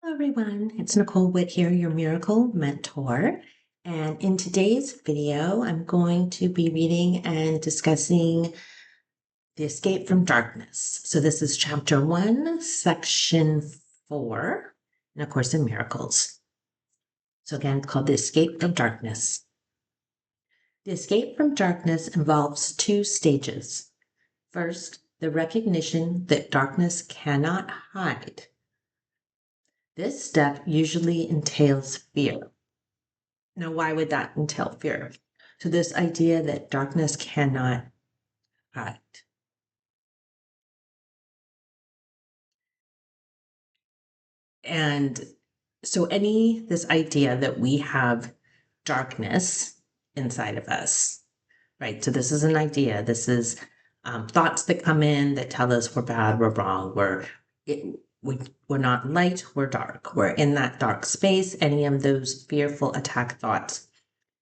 Hello, everyone. It's Nicole Witt here, your miracle mentor. And in today's video, I'm going to be reading and discussing the escape from darkness. So this is chapter 1, section 4, in A Course in Miracles. So again, it's called the escape from darkness. The escape from darkness involves 2 stages. First, the recognition that darkness cannot hide. This step usually entails fear. Now, why would that entail fear? So this idea that darkness cannot hide. And so this idea that we have darkness inside of us, right? So this is an idea. This is thoughts that come in that tell us we're bad, we're wrong, we're not light, we're dark. We're in that dark space, any of those fearful attack thoughts.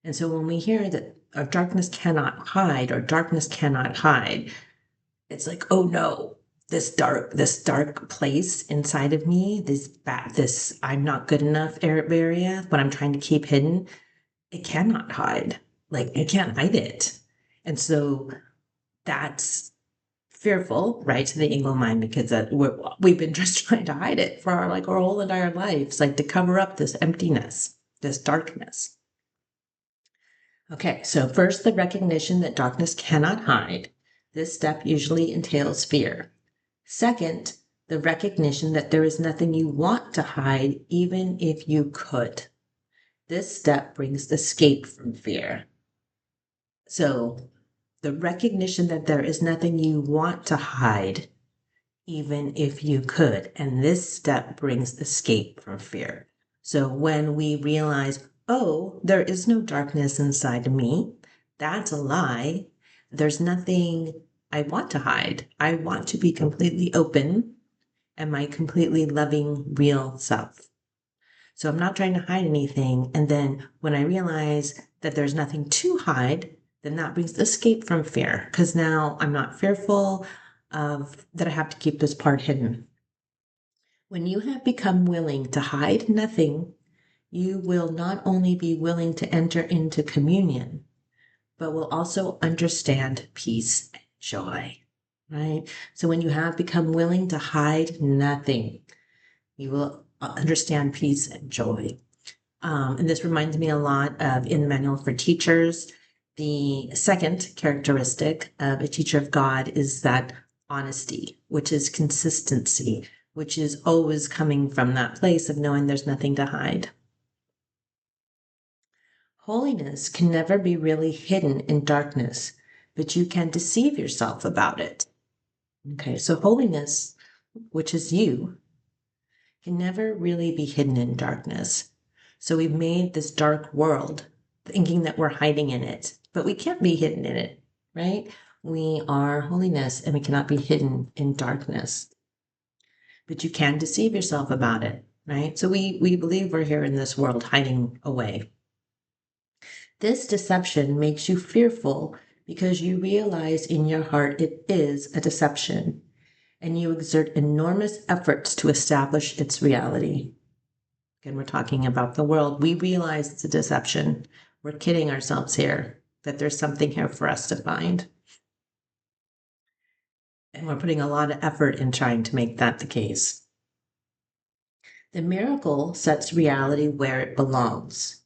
And so when we hear that darkness cannot hide or darkness cannot hide, it's like, oh no, this dark place inside of me, this I'm not good enough area, what I'm trying to keep hidden, it cannot hide. Like it can't hide it. And so that's fearful, right, to the ego mind, because we've been just trying to hide it for our whole entire lives, like to cover up this emptiness, this darkness. Okay, so first, the recognition that darkness cannot hide. This step usually entails fear. Second, the recognition that there is nothing you want to hide, even if you could. This step brings escape from fear. So, the recognition that there is nothing you want to hide, even if you could. And this step brings escape from fear. So, when we realize, oh, there is no darkness inside of me, that's a lie. There's nothing I want to hide. I want to be completely open and my completely loving, real self. So I'm not trying to hide anything. And then when I realize that there's nothing to hide, then that brings escape from fear, because now I'm not fearful of that I have to keep this part hidden. When you have become willing to hide nothing, you will not only be willing to enter into communion, but will also understand peace and joy, right? So when you have become willing to hide nothing, you will understand peace and joy. And this reminds me a lot of in the Manual for Teachers. The second characteristic of a teacher of God is that honesty, which is consistency, which is always coming from that place of knowing there's nothing to hide. Holiness can never be really hidden in darkness, but you can deceive yourself about it. Okay, so holiness, which is you, can never really be hidden in darkness. So we've made this dark world thinking that we're hiding in it, but we can't be hidden in it, right? We are holiness and we cannot be hidden in darkness. But you can deceive yourself about it, right? So we believe we're here in this world hiding away. This deception makes you fearful because you realize in your heart it is a deception, and you exert enormous efforts to establish its reality. Again, we're talking about the world. We realize it's a deception. We're kidding ourselves here, that there's something here for us to find. And we're putting a lot of effort in trying to make that the case. The miracle sets reality where it belongs.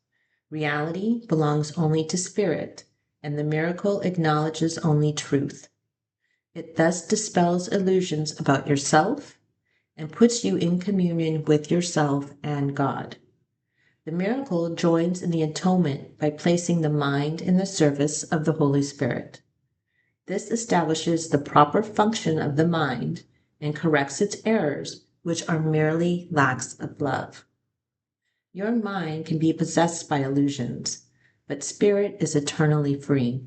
Reality belongs only to spirit, and the miracle acknowledges only truth. It thus dispels illusions about yourself and puts you in communion with yourself and God. The miracle joins in the atonement by placing the mind in the service of the Holy Spirit. This establishes the proper function of the mind and corrects its errors, which are merely lacks of love. Your mind can be possessed by illusions, but spirit is eternally free.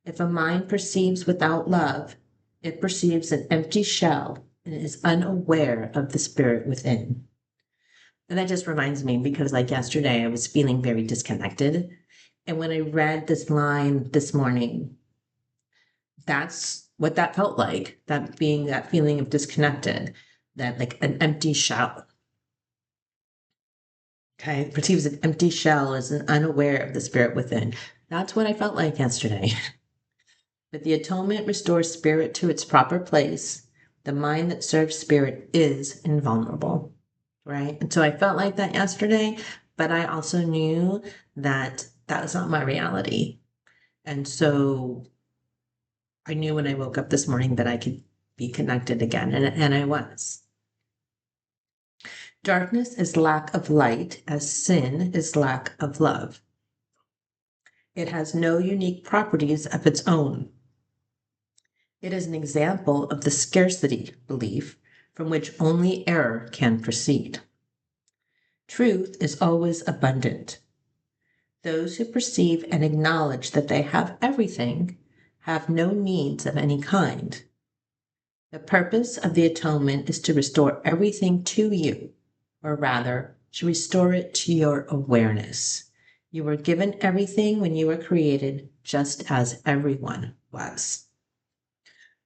If a mind perceives without love, it perceives an empty shell and is unaware of the spirit within. And that just reminds me, because yesterday I was feeling very disconnected. And when I read this line this morning, that's what that felt like, that feeling of disconnected, that like an empty shell. Okay, perceives an empty shell as an unaware of the spirit within. That's what I felt like yesterday. But the atonement restores spirit to its proper place. The mind that serves spirit is invulnerable, right? And so I felt like that yesterday, but I also knew that that was not my reality. And so I knew when I woke up this morning that I could be connected again, and I was. Darkness is lack of light, as sin is lack of love. It has no unique properties of its own. It is an example of the scarcity belief from which only error can proceed. Truth is always abundant. Those who perceive and acknowledge that they have everything have no needs of any kind. The purpose of the atonement is to restore everything to you, or rather, to restore it to your awareness. You were given everything when you were created, just as everyone was.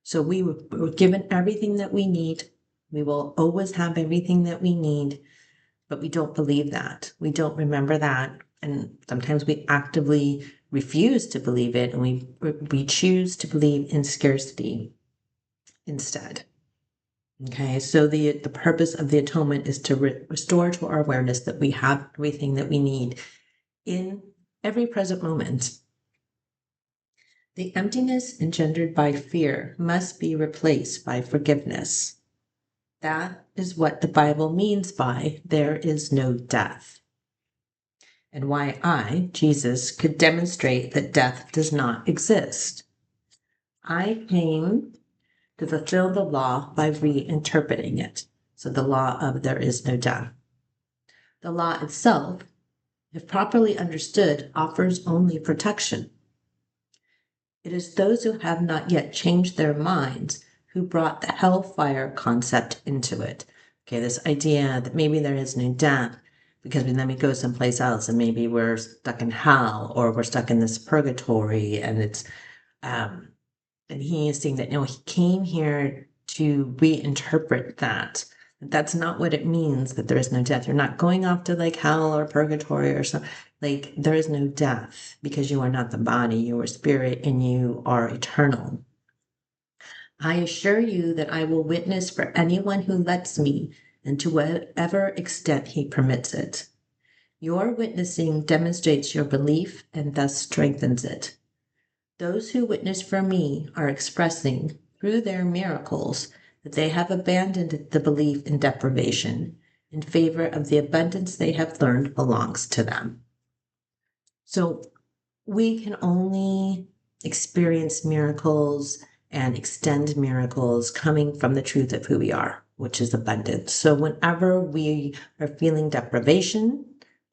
So we were given everything that we need. We will always have everything that we need, but we don't believe that. We don't remember that. And sometimes we actively refuse to believe it, and we choose to believe in scarcity instead. Okay, so the purpose of the atonement is to restore to our awareness that we have everything that we need in every present moment. The emptiness engendered by fear must be replaced by forgiveness. That is what the Bible means by there is no death, and why I, Jesus, could demonstrate that death does not exist. I came to fulfill the law by reinterpreting it. So the law of there is no death. The law itself, if properly understood, offers only protection. It is those who have not yet changed their minds who brought the hellfire concept into it. Okay, this idea that maybe there is no death because then we go someplace else and maybe we're stuck in hell or we're stuck in this purgatory, and it's and he is saying that no, he came here to reinterpret that. That's not what it means that there is no death. You're not going off to like hell or purgatory or something. Like there is no death because you are not the body, you are spirit, and you are eternal. I assure you that I will witness for anyone who lets me, and to whatever extent he permits it. Your witnessing demonstrates your belief and thus strengthens it. Those who witness for me are expressing, through their miracles, that they have abandoned the belief in deprivation in favor of the abundance they have learned belongs to them. So we can only experience miracles and extend miracles coming from the truth of who we are, which is abundance. So whenever we are feeling deprivation,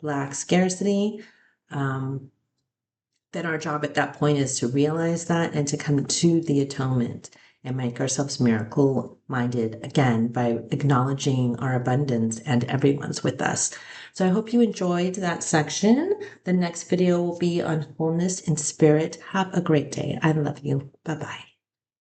lack, scarcity, then our job at that point is to realize that and to come to the atonement and make ourselves miracle minded again by acknowledging our abundance and everyone's with us. So I hope you enjoyed that section. The next video will be on wholeness in spirit. Have a great day. I love you. Bye-bye.